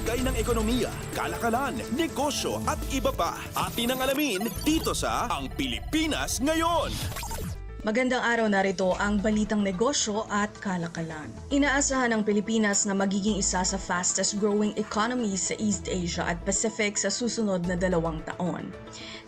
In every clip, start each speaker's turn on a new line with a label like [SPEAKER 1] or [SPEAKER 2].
[SPEAKER 1] Lagay ng ekonomiya, kalakalan, negosyo at iba pa. Atin ang alamin dito sa Ang Pilipinas Ngayon.
[SPEAKER 2] Magandang araw, narito ang balitang negosyo at kalakalan. Inaasahan ng Pilipinas na magiging isa sa fastest growing economies sa East Asia at Pacific sa susunod na 2 taon.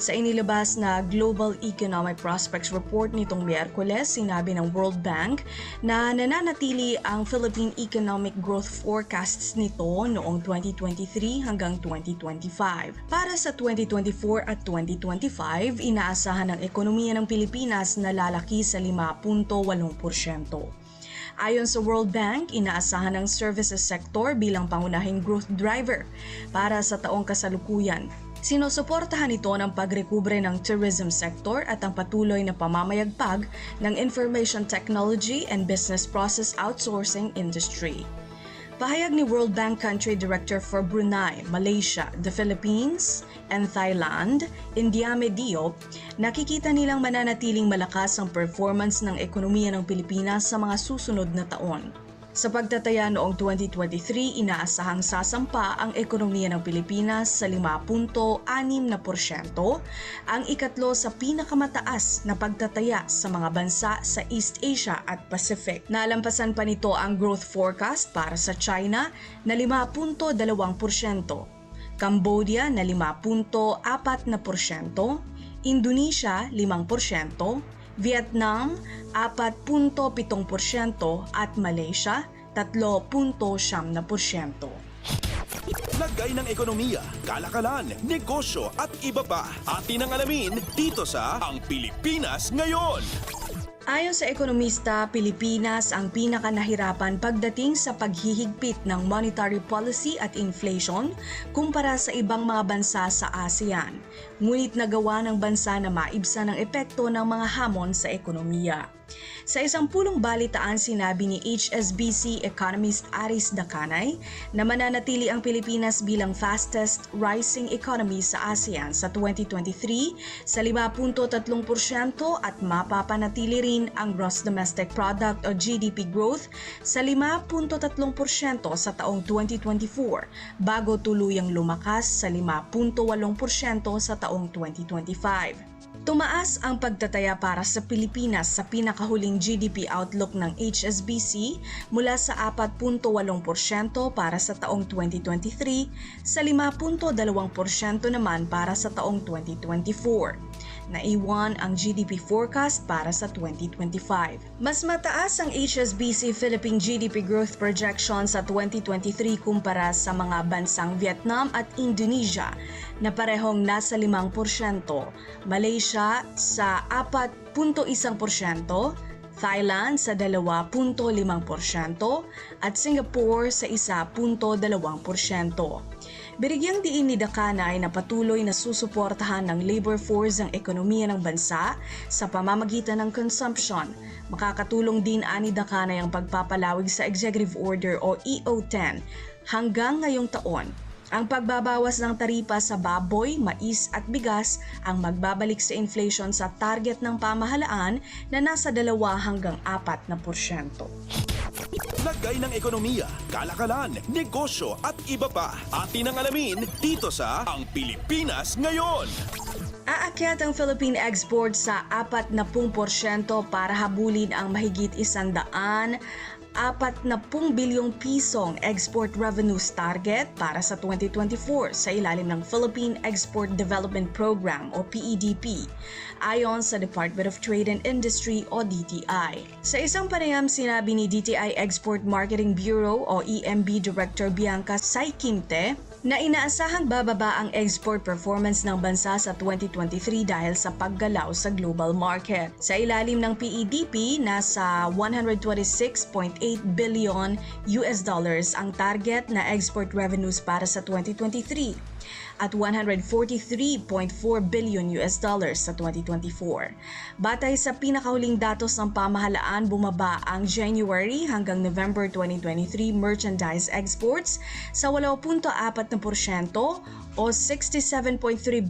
[SPEAKER 2] Sa inilabas na Global Economic Prospects Report nitong Miyerkules, sinabi ng World Bank na nananatili ang Philippine Economic Growth Forecasts nito noong 2023 hanggang 2025. Para sa 2024 at 2025, inaasahan ng ekonomiya ng Pilipinas na lalaki sa 5.8%. Ayon sa World Bank, inaasahan ng services sector bilang pangunahing growth driver para sa taong kasalukuyan. Sinusuportahan ito ng pagrekubre ng tourism sector at ang patuloy na pamamayagpag ng information technology and business process outsourcing industry. Pahayag ni World Bank Country Director for Brunei, Malaysia, the Philippines, and Thailand, Indiame Diop, nakikita nilang mananatiling malakas ang performance ng ekonomiya ng Pilipinas sa mga susunod na taon. Sa pagtataya noong 2023, inaasahang sasampa ang ekonomiya ng Pilipinas sa 5.6%, ang ikatlo sa pinakamataas na pagtataya sa mga bansa sa East Asia at Pacific. Nalampasan pa nito ang growth forecast para sa China na 5.2%, Cambodia na 5.4%, Indonesia 5%, Vietnam 4.7% at Malaysia 3.9%.
[SPEAKER 1] Lagay ng ekonomiya, kalakalan, negosyo at iba pa. Atin ang alamin dito sa Ang Pilipinas Ngayon.
[SPEAKER 2] Ayon sa ekonomista, Pilipinas ang pinakanahirapan pagdating sa paghihigpit ng monetary policy at inflation kumpara sa ibang mga bansa sa ASEAN. Ngunit nagawa ng bansa na maibsan ang epekto ng mga hamon sa ekonomiya. Sa isang pulong balitaan, sinabi ni HSBC economist Aris Dacanay na mananatili ang Pilipinas bilang fastest rising economy sa ASEAN sa 2023 sa 5.3% at mapapanatili rin ang gross domestic product o GDP growth sa 5.3% sa taong 2024 bago tuluyang lumakas sa 5.8% sa taong 2025. Tumaas ang pagtataya para sa Pilipinas sa pinakahuling GDP outlook ng HSBC mula sa 4.8% para sa taong 2023 sa 5.2% naman para sa taong 2024. Naiwan ang GDP forecast para sa 2025. Mas mataas ang HSBC Philippine GDP growth projection sa 2023 kumpara sa mga bansang Vietnam at Indonesia na parehong nasa 5%, Malaysia sa 4.1%, Thailand sa 2.5% at Singapore sa 1.2%. Binigyang diin ni Dacanay na patuloy na susuportahan ng labor force ang ekonomiya ng bansa sa pamamagitan ng consumption. Makakatulong din ani Dacanay ang pagpapalawig sa Executive Order o EO10 hanggang ngayong taon. Ang pagbabawas ng taripa sa baboy, mais at bigas ang magbabalik sa inflation sa target ng pamahalaan na nasa 2 hanggang 4%.
[SPEAKER 1] Lagay ng ekonomiya, kalakalan, negosyo at iba pa. Atin ang alamin dito sa Ang Pilipinas Ngayon.
[SPEAKER 2] Aakyat ang Philippine export sa 40% para habulin ang mahigit 140 bilyong pisong export revenues target para sa 2024 sa ilalim ng Philippine Export Development Program o PEDP, ayon sa Department of Trade and Industry o DTI. Sa isang panayam, sinabi ni DTI Export Marketing Bureau o EMB Director Bianca Saikimte na inaasahang bababa ang export performance ng bansa sa 2023 dahil sa paggalaw sa global market. Sa ilalim ng PEDP, nasa 126.8 billion US dollars ang target na export revenues para sa 2023 at 143.4 billion US dollars sa 2024. Batay sa pinakahuling datos ng pamahalaan, bumaba ang January hanggang November 2023 merchandise exports sa 8.4% o 67.3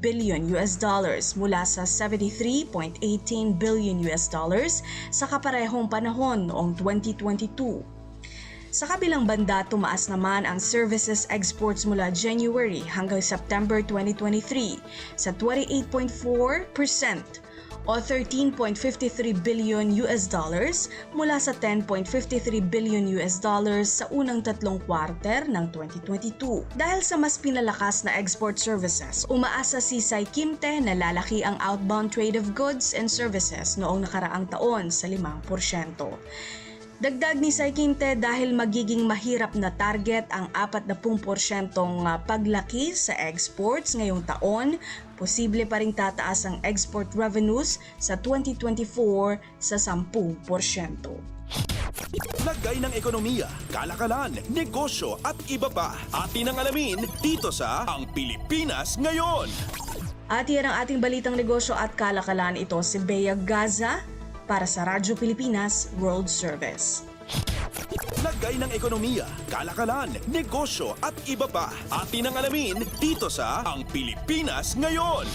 [SPEAKER 2] billion US dollars mula sa 73.18 billion US dollars sa kaparehong panahon noong 2022. Sa kabilang banda, tumaas naman ang services exports mula January hanggang September 2023 sa 28.4% o 13.53 billion US dollars mula sa 10.53 billion US dollars sa unang tatlong quarter ng 2022. Dahil sa mas pinalakas na export services, umaasa si Sai Kimte na lalaki ang outbound trade of goods and services noong nakaraang taon sa 5%. Dagdag ni Sai Kimte dahil magiging mahirap na target ang 40% paglaki sa exports ngayong taon, posible pa ring tataas ang export revenues sa 2024 sa 10%.
[SPEAKER 1] Lagay ng ekonomiya, kalakalan, negosyo at iba pa. Atin ang alamin dito sa Ang Pilipinas Ngayon.
[SPEAKER 2] At yan ang ating balitang negosyo at kalakalan. Ito si Bea Gaza para sa Radyo Pilipinas World Service.
[SPEAKER 1] Lagay ng ekonomiya, kalakalan, negosyo at iba pa. Atin ang alamin dito sa Ang Pilipinas Ngayon.